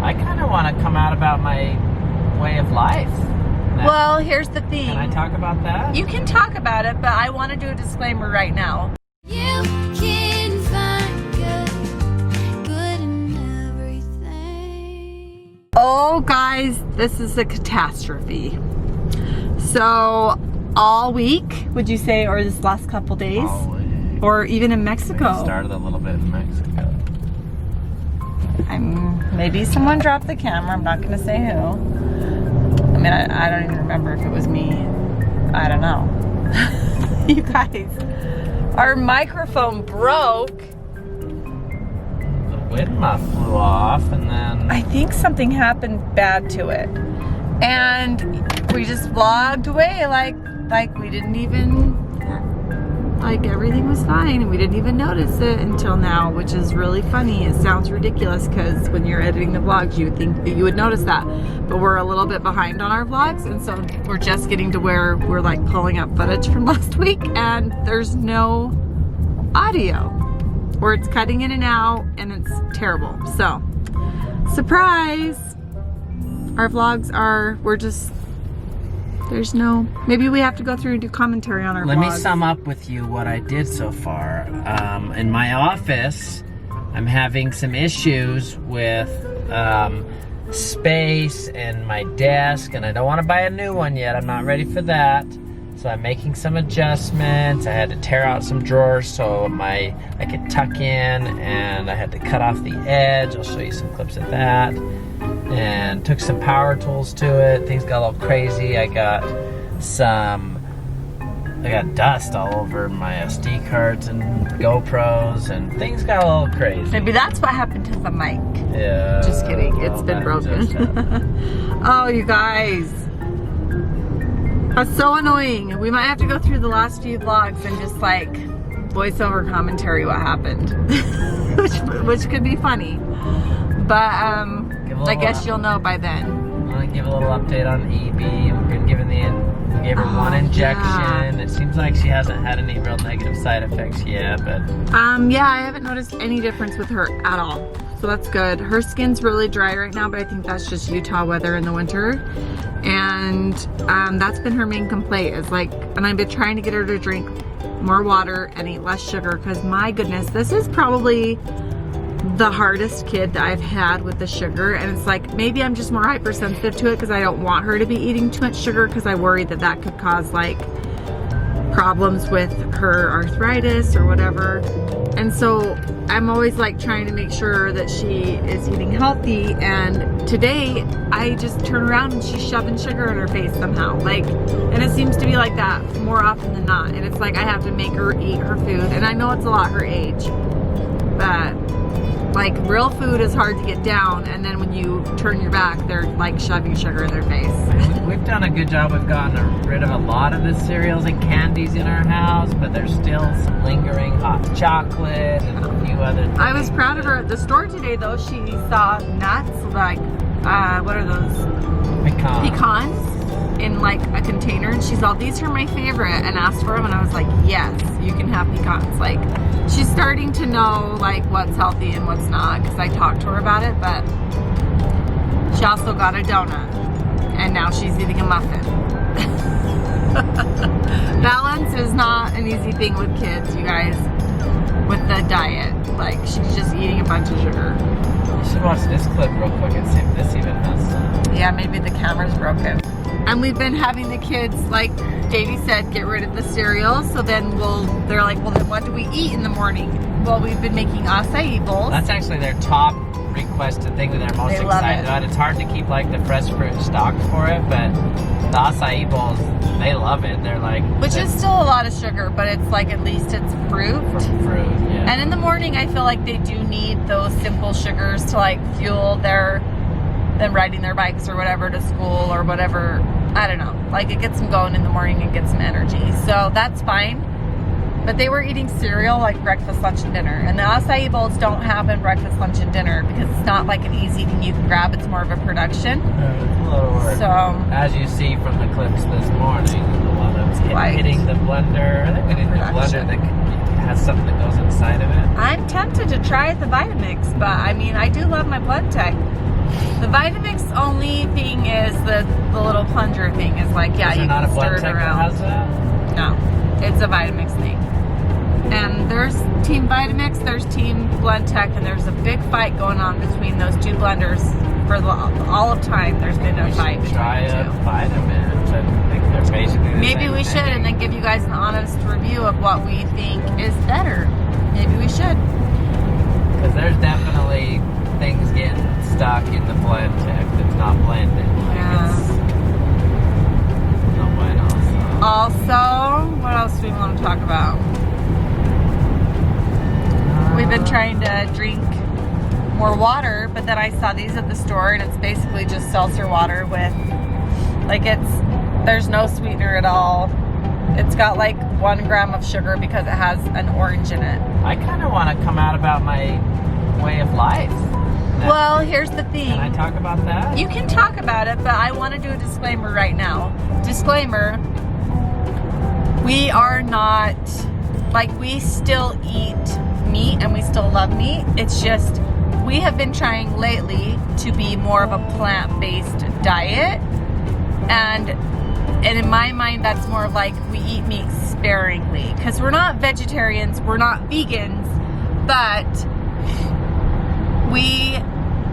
I kind of want to come out about my way of life. Now. Well, here's the thing. Can I talk about that? You can talk about it, but I want to do a disclaimer right now. You can find good in everything. Oh, guys, this is a catastrophe. So, all week, would you say, or this last couple days? Always. Or even in Mexico? It started a little bit in Mexico. Maybe someone dropped the camera. I'm not going to say who. I mean, I don't even remember if it was me. I don't know. You guys, our microphone broke. The wind muff flew off, and then I think something happened bad to it. And we just vlogged away like we didn't even, like everything was fine and we didn't even notice it until now, which is really funny. It sounds ridiculous because when you're editing the vlogs, you would think that you would notice that. But we're a little bit behind on our vlogs, and so we're just getting to where we're like pulling up footage from last week and there's no audio. Or it's cutting in and out and it's terrible. So, surprise! Our vlogs are, there's no, maybe we have to go through and do commentary on our vlogs. let me sum up with you what I did so far. In my office, I'm having some issues with space and my desk, and I don't want to buy a new one yet. I'm not ready for that. So I'm making some adjustments. I had to tear out some drawers so I could tuck in, and I had to cut off the edge. I'll show you some clips of that. And took some power tools to it. Things got a little crazy. I got dust all over my SD cards and GoPros, and things got a little crazy. Maybe that's what happened to the mic. Yeah. Just kidding. It's been broken. Oh, you guys. That's so annoying. We might have to go through the last few vlogs and just like voiceover commentary what happened. which could be funny. But I guess you'll know by then. I'm gonna give a little update on EB. We've been given we gave her one injection. Yeah. It seems like she hasn't had any real negative side effects yet, but yeah, I haven't noticed any difference with her at all. So that's good. Her skin's really dry right now, but I think that's just Utah weather in the winter. And that's been her main complaint is like, and I've been trying to get her to drink more water and eat less sugar, because my goodness, this is probably the hardest kid that I've had with the sugar. And it's like, maybe I'm just more hypersensitive to it because I don't want her to be eating too much sugar, because I worry that that could cause like problems with her arthritis or whatever. And so I'm always like trying to make sure that she is eating healthy. And today I just turn around and she's shoving sugar in her face somehow, like, and it seems to be like that more often than not. And it's like I have to make her eat her food, and I know it's a lot her age, but like real food is hard to get down, and then when you turn your back, they're like shoving sugar in their face. We've done a good job. We've gotten rid of a lot of the cereals and candies in our house, but there's still some lingering hot chocolate and a few other things. I was proud of her at the store today though. She saw nuts, like, what are those? Pecans in like a container, and she saw, these are my favorite, and asked for them, and I was like, yes, you can have pecans. Like, she's starting to know like what's healthy and what's not, because I talked to her about it. But she also got a donut, and now she's eating a muffin. Balance is not an easy thing with kids, you guys, with the diet. Like, she's just eating a bunch of sugar. You should watch this clip real quick and see if this even has some. Yeah, maybe the camera's broken. And we've been having the kids, like Davey said, get rid of the cereal. So then they're like, well, then what do we eat in the morning? Well, we've been making acai bowls. That's actually their top requested thing that they're most excited about. It's hard to keep like the fresh fruit stocked for it, but the acai bowls, they love it. They're like, which is still a lot of sugar, but it's like at least it's fruit. From fruit, yeah. And in the morning, I feel like they do need those simple sugars to like fuel them riding their bikes or whatever to school or whatever. I don't know. Like, it gets them going in the morning and gets some energy. So that's fine. But they were eating cereal like breakfast, lunch, and dinner. And the acai bowls don't happen breakfast, lunch, and dinner because it's not like an easy thing you can grab. It's more of a production. It's a little work. So, as you see from the clips this morning, the one that was hitting the blender. I think we need the blender that has something that goes inside of it. I'm tempted to try the Vitamix, but I mean, I do love my Blend Tech. Vitamix only thing is the little plunger thing is like, yeah, Is there you not can a stir blood it tech that around. has that? No, it's a Vitamix thing. And there's Team Vitamix, there's Team Blend Tech, and there's a big fight going on between those two blenders for all of time. There's been a fight between Try the a two. Vitamix. I think they're basically the Maybe same we should, thing. and then give you guys an honest review of what we think is better. Maybe we should. Because there's definitely things getting stuck in the blend tech that's not blended. Like Yeah. it's no bueno. Also, what else do we want to talk about? We've been trying to drink more water, but then I saw these at the store, and it's basically just seltzer water with, like, there's no sweetener at all. It's got like 1 gram of sugar because it has an orange in it. I kind of want to come out about my way of life. Well, here's the thing. Can I talk about that? You can talk about it, but I want to do a disclaimer right now. Disclaimer, we are not, like, we still eat meat and we still love meat. It's just, we have been trying lately to be more of a plant-based diet. And in my mind, that's more like we eat meat sparingly. Because we're not vegetarians, we're not vegans, but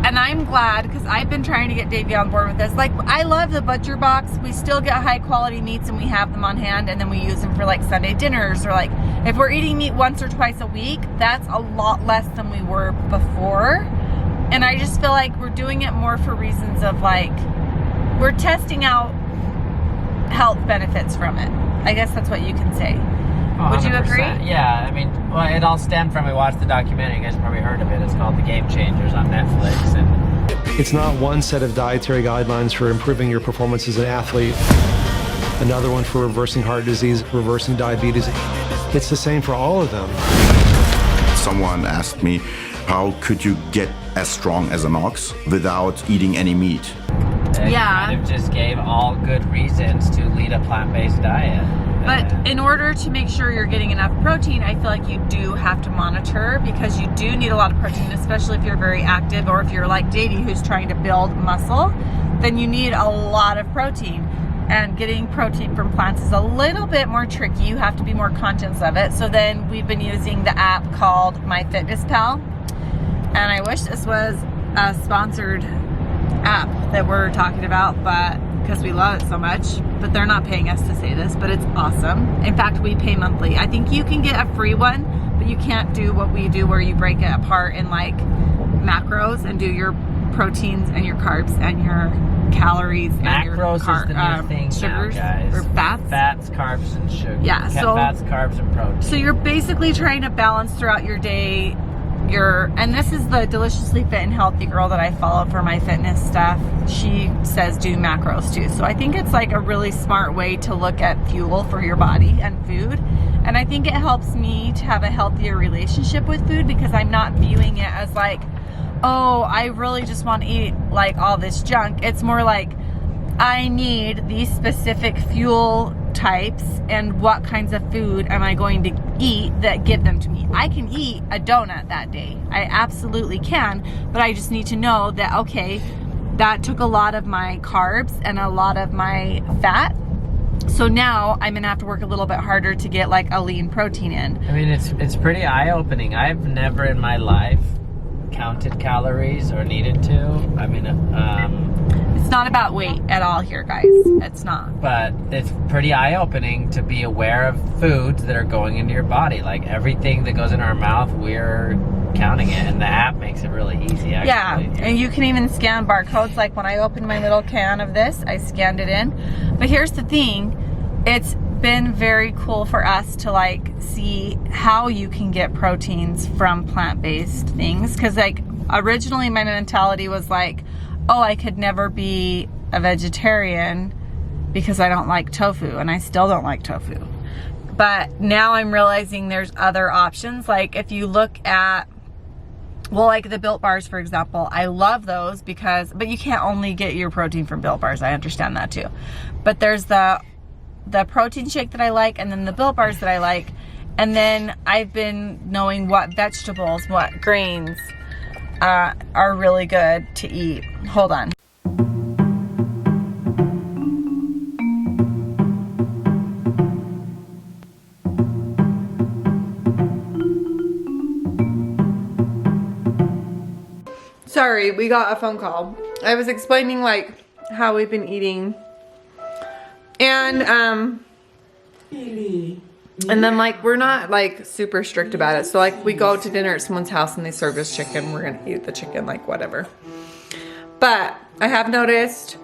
and I'm glad, because I've been trying to get Davey on board with this. Like, I love the butcher box. We still get high quality meats and we have them on hand, and then we use them for like Sunday dinners, or like if we're eating meat once or twice a week, that's a lot less than we were before. And I just feel like we're doing it more for reasons of like, we're testing out health benefits from it. I guess that's what you can say. Would you agree? 100%. Yeah, I mean, well, it all stemmed from, we watched the documentary, you gues probably heard of it. It's called The Game Changers on Netflix. And It's not one set of dietary guidelines for improving your performance as an athlete, another one for reversing heart disease, reversing diabetes. It's the same for all of them. Someone asked me, how could you get as strong as an ox without eating any meat? it Yeah. kind of just gave all good reasons to lead a plant-based diet. But in order to make sure you're getting enough protein, I feel like you do have to monitor, because you do need a lot of protein, especially if you're very active, or if you're like Davey, who's trying to build muscle, then you need a lot of protein. And getting protein from plants is a little bit more tricky. You have to be more conscious of it. So then we've been using the app called MyFitnessPal. And I wish this was a sponsored app that we're talking about, but because we love it so much, but they're not paying us to say this, but it's awesome. In fact, we pay monthly. I think you can get a free one, but you can't do what we do where you break it apart in like macros and do your proteins and your carbs and your calories and your Macros is the new thing sugars now, guys. or fats. Fats, carbs, and sugar. Yeah, so- fats, carbs, and protein. So you're basically trying to balance throughout your day and this is the Deliciously Fit and Healthy girl that I follow for my fitness stuff. She says do macros too. So I think it's like a really smart way to look at fuel for your body and food. And I think it helps me to have a healthier relationship with food, because I'm not viewing it as like, oh, I really just want to eat like all this junk. It's more like, I need these specific fuel types, and what kinds of food am I going to eat that give them to me. I can eat a donut that day. I absolutely can, but I just need to know that, okay, that took a lot of my carbs and a lot of my fat. So now I'm gonna have to work a little bit harder to get like a lean protein in. I mean, it's pretty eye-opening. I've never in my life counted calories or needed to. I mean, It's not about weight at all here, guys. It's not. but it's pretty eye-opening to be aware of foods that are going into your body. Like everything that goes in our mouth, we're counting it, and the app makes it really easy, actually. Yeah, and you can even scan barcodes. Like when I opened my little can of this, I scanned it in. But here's the thing, it's been very cool for us to like see how you can get proteins from plant-based things. Cause like originally my mentality was like, oh, I could never be a vegetarian because I don't like tofu, and I still don't like tofu. But now I'm realizing there's other options. Like if you look at, well, like the Built Bars, for example, I love those but you can't only get your protein from Built Bars. I understand that too. But there's the protein shake that I like, and then the Built Bars that I like. And then I've been knowing what vegetables, what grains are really good to eat. Hold on. Sorry, we got a phone call. I was explaining like how we've been eating. And then like we're not like super strict about it. So like we go to dinner at someone's house and they serve us chicken. We're gonna eat the chicken, like whatever. But I have noticed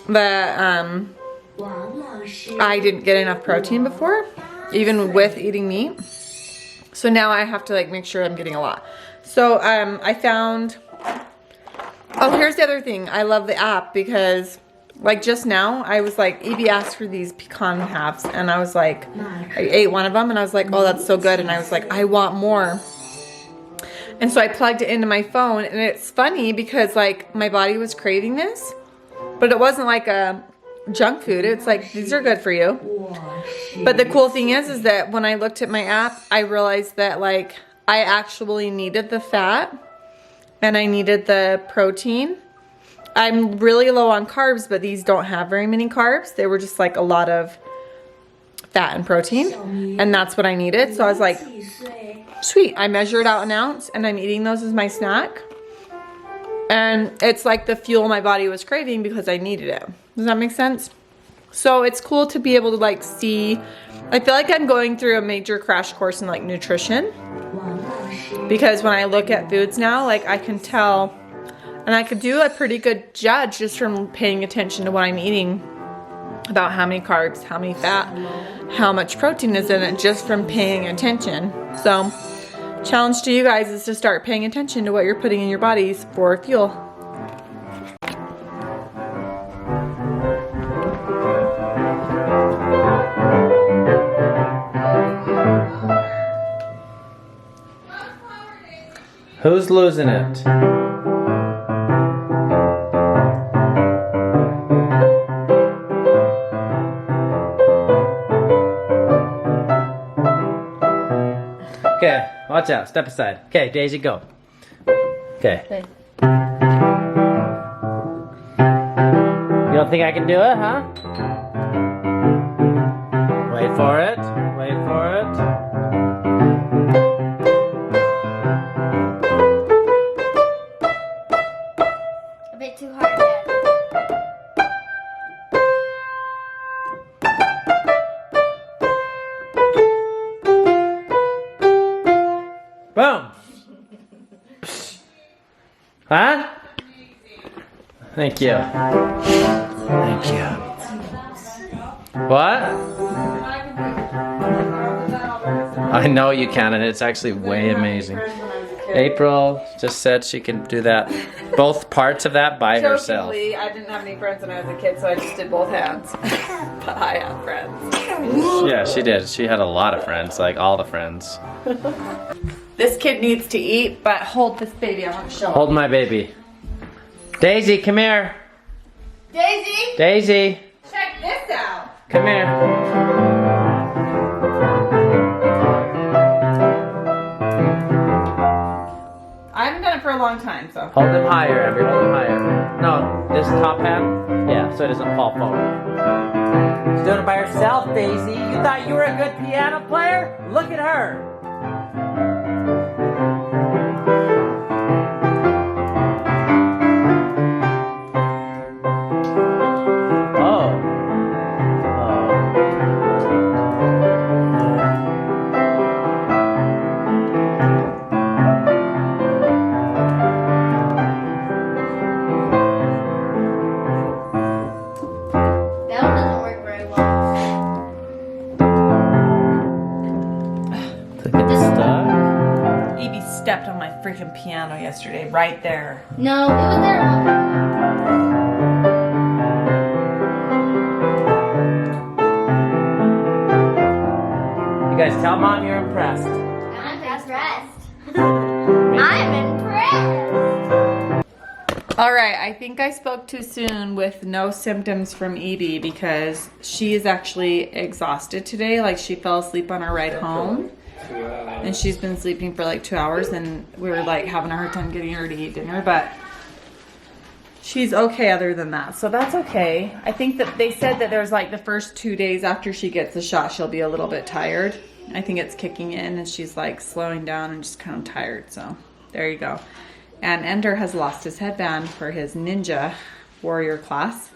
that I didn't get enough protein before, even with eating meat. So now I have to like make sure I'm getting a lot. So I found, oh, here's the other thing. I love the app because like just now I was like, Evie asked for these pecan halves and I was like, I ate one of them and I was like, oh, that's so good. And I was like, I want more. And so I plugged it into my phone and it's funny because like my body was craving this, but it wasn't like a junk food. It's like, these are good for you. But the cool thing is that when I looked at my app, I realized that like I actually needed the fat and I needed the protein. I'm really low on carbs, but these don't have very many carbs. They were just like a lot of fat and protein, and that's what I needed. So I was like, sweet. I measured out an ounce and I'm eating those as my snack. And it's like the fuel my body was craving because I needed it. Does that make sense? So it's cool to be able to like see, I feel like I'm going through a major crash course in like nutrition. Because when I look at foods now, like I can tell, and I could do a pretty good judge just from paying attention to what I'm eating about how many carbs, how many fat, how much protein is in it just from paying attention. So challenge to you guys is to start paying attention to what you're putting in your bodies for fuel. Who's losing it? Okay, watch out. Step aside. Okay, Daisy, go. Okay. You don't think I can do it, huh? Wait for it. Wait for it. A bit too hard, Dad. Boom! Huh? Thank you. Thank you. What? I know you can, and it's actually way amazing. April just said she can do that, both parts of that by herself. Jokingly, I didn't have any friends when I was a kid, so I just did both hands. But I have friends. Yeah, she did. She had a lot of friends, like all the friends. This kid needs to eat, but hold this baby. I want to show him. Hold my baby. Daisy, come here. Daisy, Daisy, check this out. come here. I haven't done it for a long time, so. Hold them higher, Ambree. Hold them higher. No, this top hand? Yeah, so it doesn't fall forward. She's doing it by herself, Daisy. You thought you were a good piano player? Look at her. Stepped on my freaking piano yesterday, right there. No, it was there. You guys tell Mom you're impressed. I'm impressed. I'm impressed. All right, I think I spoke too soon with no symptoms from Evie because she is actually exhausted today. Like she fell asleep on our ride home. And she's been sleeping for like 2 hours and we were like having a hard time getting her to eat dinner, but she's okay other than that. So that's okay. I think that they said that there's like the first 2 days after she gets the shot, she'll be a little bit tired. I think it's kicking in and she's like slowing down and just kind of tired. So there you go. And Ender has lost his headband for his ninja warrior class.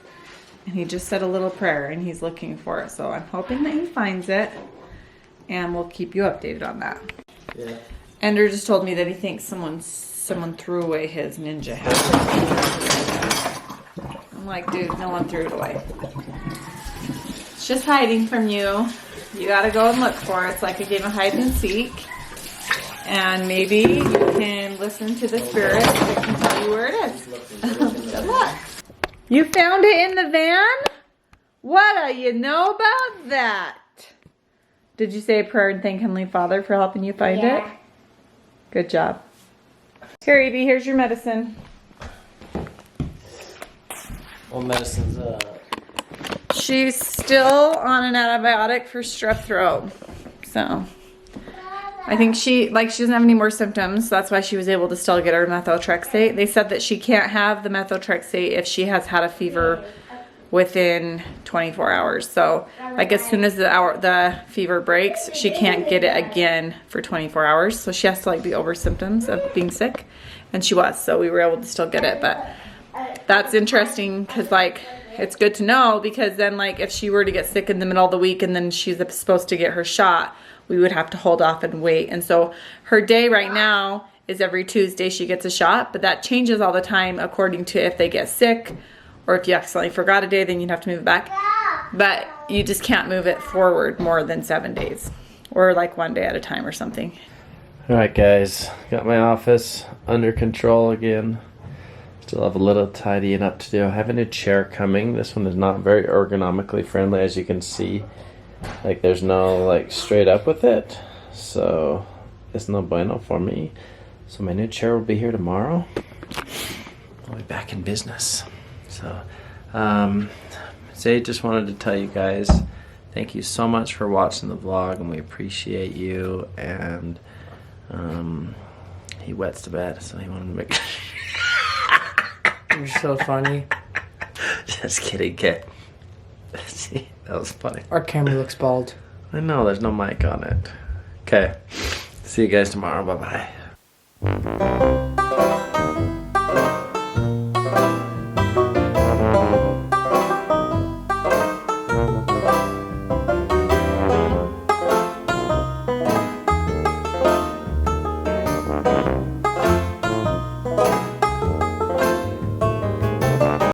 And he just said a little prayer and he's looking for it. So I'm hoping that he finds it and we'll keep you updated on that. Yeah. Ender just told me that he thinks someone threw away his ninja hat. I'm like, dude, no one threw it away. It's just hiding from you. You gotta go and look for it. It's like a game of hide and seek. And maybe you can listen to the spirit that can tell you where it is. Good luck. You found it in the van? What do you know about that? Did you say a prayer and thank Heavenly Father for helping you find it? Good job. Here, Evie, here's your medicine. What medicine's up? She's still on an antibiotic for strep throat. So I think she doesn't have any more symptoms. So that's why she was able to still get her methotrexate. They said that she can't have the methotrexate if she has had a fever within 24 hours. So like as soon as the fever breaks, she can't get it again for 24 hours. So she has to like be over symptoms of being sick. And she was, so we were able to still get it. But that's interesting because like it's good to know, because then like if she were to get sick in the middle of the week and then she's supposed to get her shot, we would have to hold off and wait. And so her day right now is every Tuesday she gets a shot, but that changes all the time according to if they get sick or if you accidentally forgot a day, then you'd have to move it back. But you just can't move it forward more than 7 days or like 1 day at a time or something. All right, guys, got my office under control again. Still have a little tidying up to do. I have a new chair coming. This one is not very ergonomically friendly, as you can see. Like there's no like straight up with it, so it's no bueno for me. So my new chair will be here tomorrow. I'll be back in business. So Zade just wanted to tell you guys thank you so much for watching the vlog, and we appreciate you. And he wets the bed, so he wanted to make You're so funny. Just kidding, kid. See, that was funny. Our camera looks bald. I know, there's no mic on it. Okay, see you guys tomorrow. Bye-bye.